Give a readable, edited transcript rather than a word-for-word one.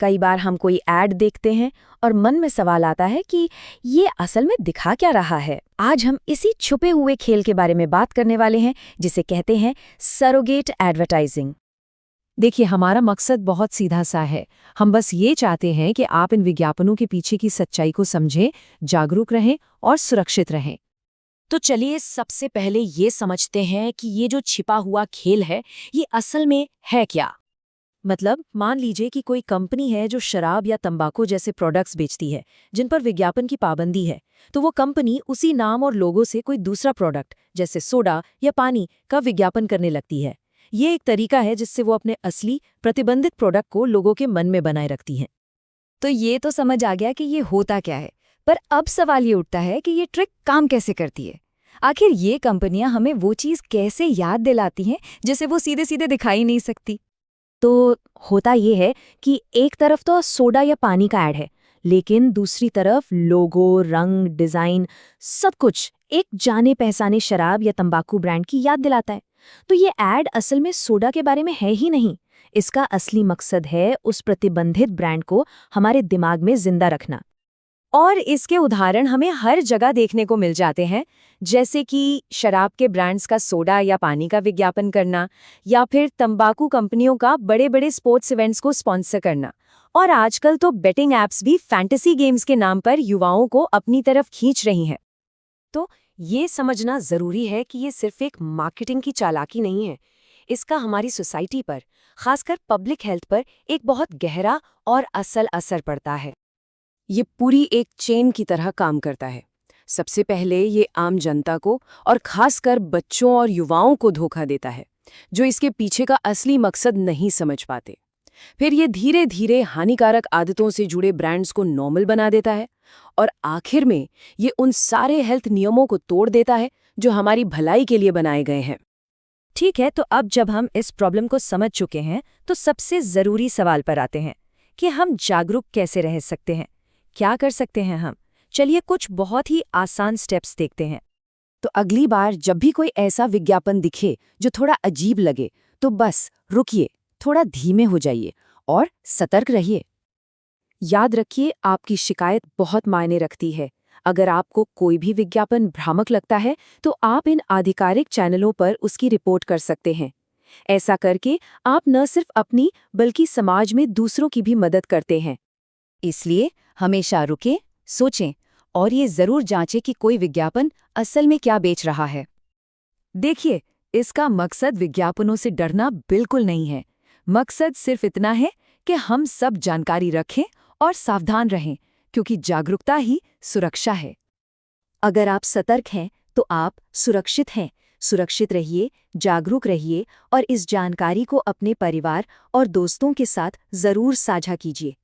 कई बार हम कोई ऐड देखते हैं और मन में सवाल आता है कि ये असल में दिखा क्या रहा है। आज हम इसी छुपे हुए खेल के बारे में बात करने वाले हैं, जिसे कहते हैं सरोगेट एडवर्टाइजिंग। देखिए, हमारा मकसद बहुत सीधा सा है। हम बस ये चाहते हैं कि आप इन विज्ञापनों के पीछे की सच्चाई को समझें, जागरूक रहें और सुरक्षित रहें। तो चलिए सबसे पहले ये समझते हैं कि ये जो छिपा हुआ खेल है, ये असल में है क्या। मतलब मान लीजिए कि कोई कंपनी है जो शराब या तंबाकू जैसे प्रोडक्ट्स बेचती है, जिन पर विज्ञापन की पाबंदी है। तो वो कंपनी उसी नाम और लोगो से कोई दूसरा प्रोडक्ट जैसे सोडा या पानी का विज्ञापन करने लगती है। ये एक तरीका है जिससे वो अपने असली प्रतिबंधित प्रोडक्ट को लोगों के मन में बनाए रखती हैं। तो ये तो समझ आ गया कि ये होता क्या है, पर अब सवाल ये उठता है कि ये ट्रिक काम कैसे करती है। आखिर ये कंपनियां हमें वो चीज़ कैसे याद दिलाती हैं जिसे वो सीधे सीधे दिखाई नहीं सकती। तो होता ये है कि एक तरफ तो सोडा या पानी का ऐड है, लेकिन दूसरी तरफ लोगो, रंग, डिजाइन सब कुछ एक जाने पहचाने शराब या तंबाकू ब्रांड की याद दिलाता है। तो ये ऐड असल में सोडा के बारे में है ही नहीं। इसका असली मकसद है उस प्रतिबंधित ब्रांड को हमारे दिमाग में जिंदा रखना। और इसके उदाहरण हमें हर जगह देखने को मिल जाते हैं, जैसे कि शराब के ब्रांड्स का सोडा या पानी का विज्ञापन करना, या फिर तंबाकू कंपनियों का बड़े बड़े स्पोर्ट्स इवेंट्स को स्पॉन्सर करना। और आजकल तो बेटिंग ऐप्स भी फैंटेसी गेम्स के नाम पर युवाओं को अपनी तरफ खींच रही हैं। तो ये समझना जरूरी है कि ये सिर्फ एक मार्केटिंग की चालाकी नहीं है। इसका हमारी सोसाइटी पर, खासकर पब्लिक हेल्थ पर एक बहुत गहरा और असल असर पड़ता है। ये पूरी एक चेन की तरह काम करता है। सबसे पहले ये आम जनता को और खासकर बच्चों और युवाओं को धोखा देता है, जो इसके पीछे का असली मकसद नहीं समझ पाते। फिर ये धीरे धीरे हानिकारक आदतों से जुड़े ब्रांड्स को नॉर्मल बना देता है, और आखिर में ये उन सारे हेल्थ नियमों को तोड़ देता है जो हमारी भलाई के लिए बनाए गए हैं। ठीक है, तो अब जब हम इस प्रॉब्लम को समझ चुके हैं, तो सबसे ज़रूरी सवाल पर आते हैं कि हम जागरूक कैसे रह सकते हैं, क्या कर सकते हैं हम। चलिए कुछ बहुत ही आसान स्टेप्स देखते हैं। तो अगली बार जब भी कोई ऐसा विज्ञापन दिखे जो थोड़ा अजीब लगे, तो बस रुकिए, थोड़ा धीमे हो जाइए और सतर्क रहिए। याद रखिए, आपकी शिकायत बहुत मायने रखती है। अगर आपको कोई भी विज्ञापन भ्रामक लगता है, तो आप इन आधिकारिक चैनलों पर उसकी रिपोर्ट कर सकते हैं। ऐसा करके आप न सिर्फ अपनी बल्कि समाज में दूसरों की भी मदद करते हैं। इसलिए हमेशा रुकें, सोचें और ये जरूर जांचें कि कोई विज्ञापन असल में क्या बेच रहा है। देखिए, इसका मकसद विज्ञापनों से डरना बिल्कुल नहीं है। मकसद सिर्फ इतना है कि हम सब जानकारी रखें और सावधान रहें, क्योंकि जागरूकता ही सुरक्षा है। अगर आप सतर्क हैं, तो आप सुरक्षित हैं। सुरक्षित रहिए, जागरूक रहिए और इस जानकारी को अपने परिवार और दोस्तों के साथ ज़रूर साझा कीजिए।